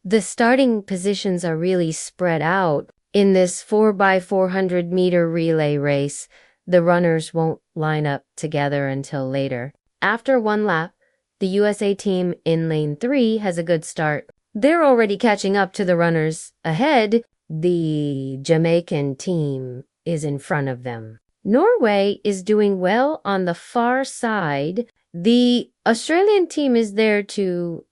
The starting positions are really spread out. In this 4x400-meter relay race, the runners won't line up together until later. After one lap, the USA team in lane 3 has a good start. They're already catching up to the runners ahead. The Jamaican team is in front of them. Norway is doing well on the far side. The Australian team is there too.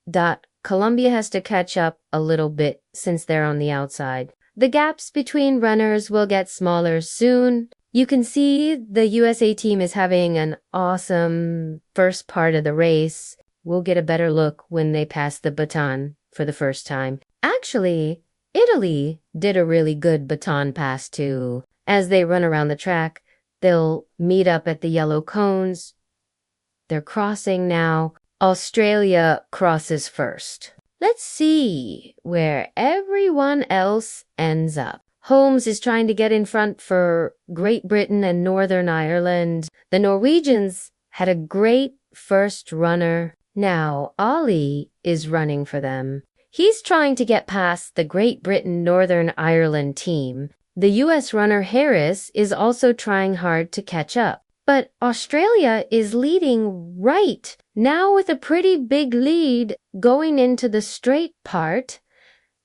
Colombia has to catch up a little bit since they're on the outside. The gaps between runners will get smaller soon. You can see the USA team is having an awesome first part of the race. We'll get a better look when they pass the baton for the first time. Actually, Italy did a really good baton pass too. As they run around the track, they'll meet up at the yellow cones. They're crossing now. Australia crosses first. Let's see where everyone else ends up. Holmes is trying to get in front for Great Britain and Northern Ireland. The Norwegians had a great first runner. Now Ollie is running for them. He's trying to get past the Great Britain Northern Ireland team. The US runner Harris is also trying hard to catch up. But Australia is leading right now with a pretty big lead going into the straight part.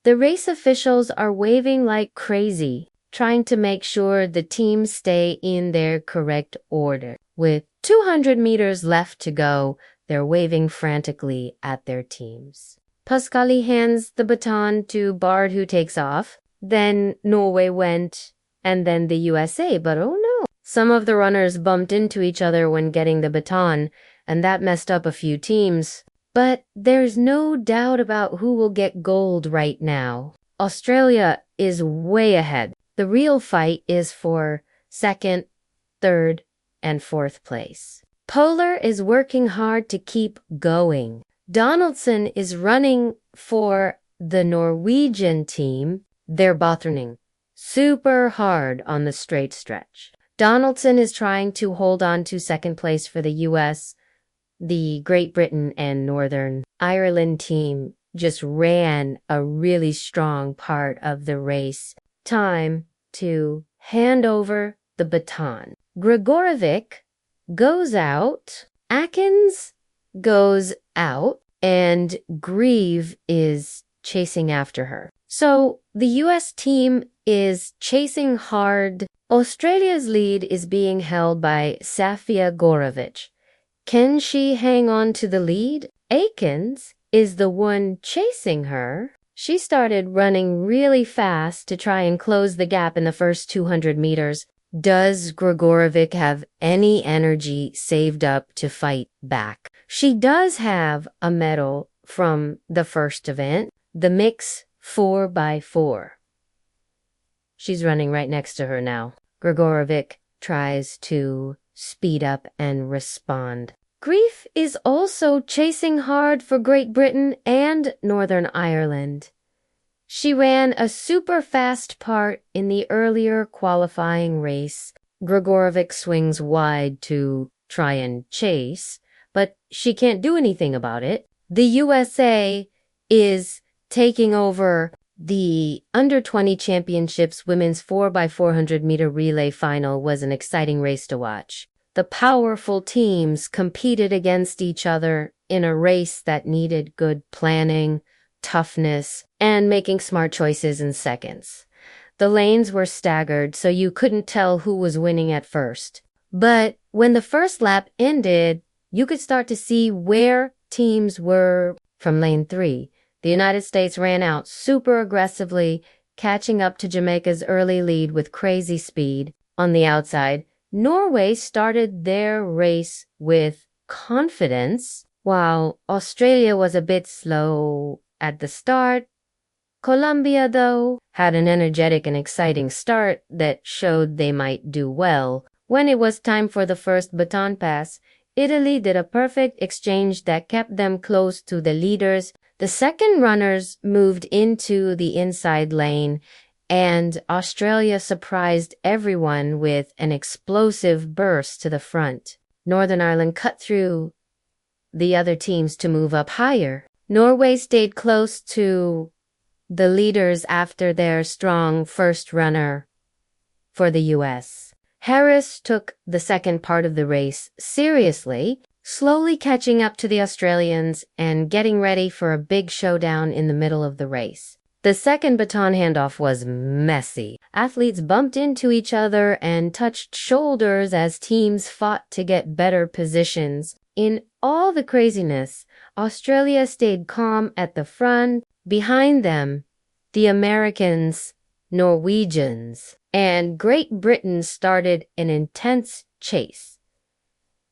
The race officials are waving like crazy, trying to make sure the teams stay in their correct order. With 200 meters left to go, they're waving frantically at their teams. Pascali hands the baton to Bard, who takes off. Then Norway went, and then the USA, but oh no. Some of the runners bumped into each other when getting the baton, and that messed up a few teams. But there's no doubt about who will get gold right now. Australia is way ahead. The real fight is for second, third, and fourth place. Polar is working hard to keep going. Donaldson is running for the Norwegian team. They're bottoming super hard on the straight stretch. Donaldson is trying to hold on to second place for the US. The Great Britain and Northern Ireland team just ran a really strong part of the race. Time to hand over the baton. Gregorovic goes out, Atkins goes out, and Grieve is chasing after her. So the US team is chasing hard. Australia's lead is being held by Safia Gorovic. Can she hang on to the lead? Aikens is the one chasing her. She started running really fast to try and close the gap in the first 200 meters. Does Gregorovic have any energy saved up to fight back? She does have a medal from the first event, the mix 4x4. She's running right next to her now. Gregorovic tries to speed up and respond. Grief is also chasing hard for Great Britain and Northern Ireland. She ran a super fast part in the earlier qualifying race. Gregorovic swings wide to try and chase, but she can't do anything about it. The USA is taking over the Under-20 Championships Women's 4x400-meter relay final. Was an exciting race to watch. The powerful teams competed against each other in a race that needed good planning, toughness, and making smart choices in seconds. The lanes were staggered, so you couldn't tell who was winning at first. But when the first lap ended, you could start to see where teams were. From lane 3, the United States ran out super aggressively, catching up to Jamaica's early lead with crazy speed. On the outside, Norway started their race with confidence, while Australia was a bit slow at the start. Colombia, though, had an energetic and exciting start that showed they might do well. When it was time for the first baton pass, Italy did a perfect exchange that kept them close to the leaders. The second runners moved into the inside lane, and Australia surprised everyone with an explosive burst to the front. Northern Ireland cut through the other teams to move up higher. Norway stayed close to the leaders after their strong first runner for the US. Harris took the second part of the race seriously, slowly catching up to the Australians and getting ready for a big showdown in the middle of the race. The second baton handoff was messy. Athletes bumped into each other and touched shoulders as teams fought to get better positions. In all the craziness, Australia stayed calm at the front. Behind them, the Americans, Norwegians, and Great Britain started an intense chase.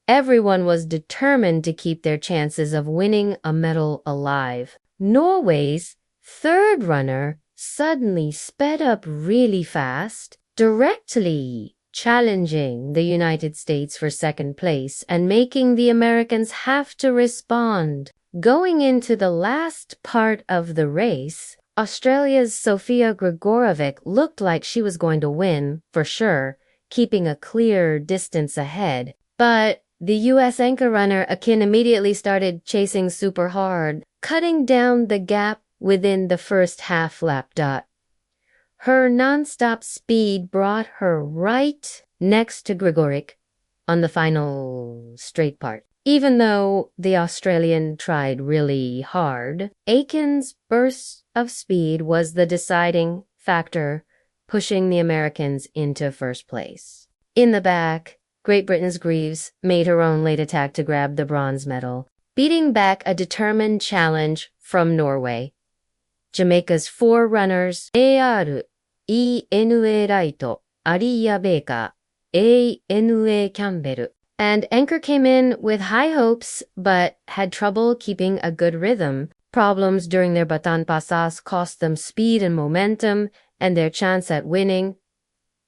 Everyone was determined to keep their chances of winning a medal alive. Norway's third runner suddenly sped up really fast, directly challenging the United States for second place and making the Americans have to respond. Going into the last part of the race, Australia's Sofia Grigorovic looked like she was going to win, for sure, keeping a clear distance ahead. But the US anchor runner Akin immediately started chasing super hard, cutting down the gap within the first half lap. Her non-stop speed brought her right next to Grigoric on the final straight part. Even though the Australian tried really hard, Akin's burst of speed was the deciding factor, pushing the Americans into first place. In the back, Great Britain's Greaves made her own late attack to grab the bronze medal, beating back a determined challenge from Norway. Jamaica's four runners, AR, ENA Wright, Aria Baker, ANA Campbell, and Anchor came in with high hopes but had trouble keeping a good rhythm. Problems during their baton passage cost them speed and momentum, and their chance at winning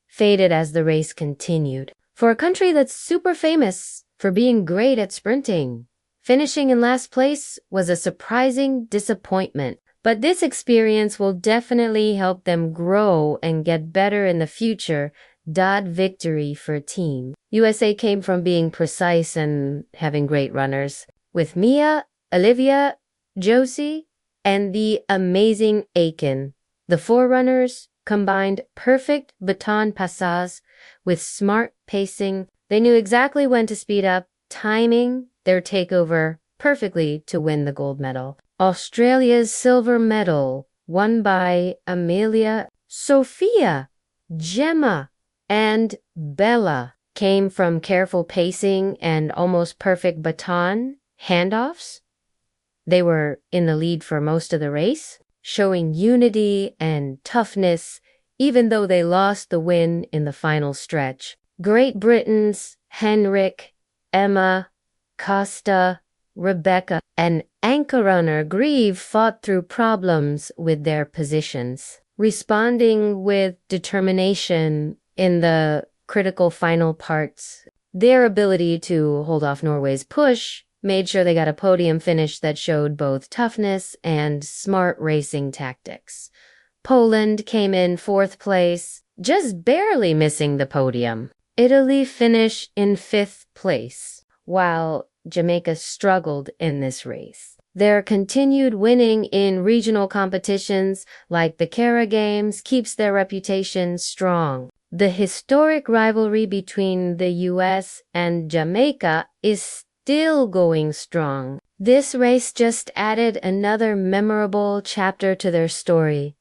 faded as the race continued. For a country that's super famous for being great at sprinting, finishing in last place was a surprising disappointment. But this experience will definitely help them grow and get better in the future. Victory for Team USA came from being precise and having great runners, with Mia, Olivia, Josie, and the amazing Akin. The four runners combined perfect baton passage with smart pacing. They knew exactly when to speed up, timing their takeover perfectly to win the gold medal. Australia's silver medal, won by Amelia, Sophia, Gemma, and Bella, came from careful pacing and almost perfect baton handoffs. They were in the lead for most of the race, showing unity and toughness, even though they lost the win in the final stretch. Great Britain's Henrik, Emma, Costa, Rebecca, and anchor runner Grieve fought through problems with their positions, responding with determination in the critical final parts. Their ability to hold off Norway's push made sure they got a podium finish that showed both toughness and smart racing tactics. Poland came in fourth place, just barely missing the podium. Italy finished in fifth place, while Jamaica struggled in this race. Their continued winning in regional competitions like the Cara Games keeps their reputation strong. The historic rivalry between the US and Jamaica is still going strong. This race just added another memorable chapter to their story.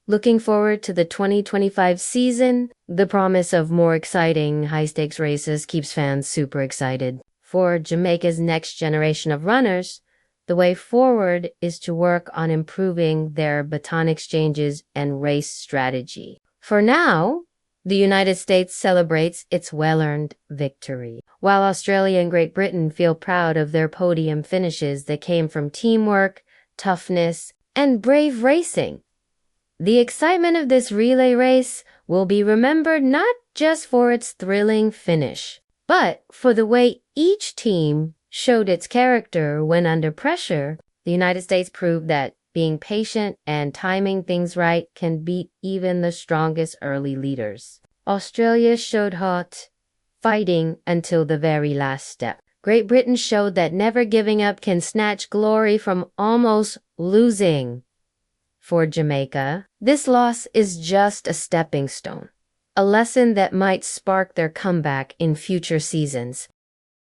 Looking forward to the 2025 season, the promise of more exciting high-stakes races keeps fans super excited. For Jamaica's next generation of runners, the way forward is to work on improving their baton exchanges and race strategy. For now, the United States celebrates its well-earned victory, while Australia and Great Britain feel proud of their podium finishes that came from teamwork, toughness, and brave racing. The excitement of this relay race will be remembered not just for its thrilling finish, but for the way each team showed its character when under pressure. The United States proved that being patient and timing things right can beat even the strongest early leaders. Australia showed heart, fighting until the very last step. Great Britain showed that never giving up can snatch glory from almost losing. for Jamaica. This loss is just a stepping stone, a lesson that might spark their comeback in future seasons.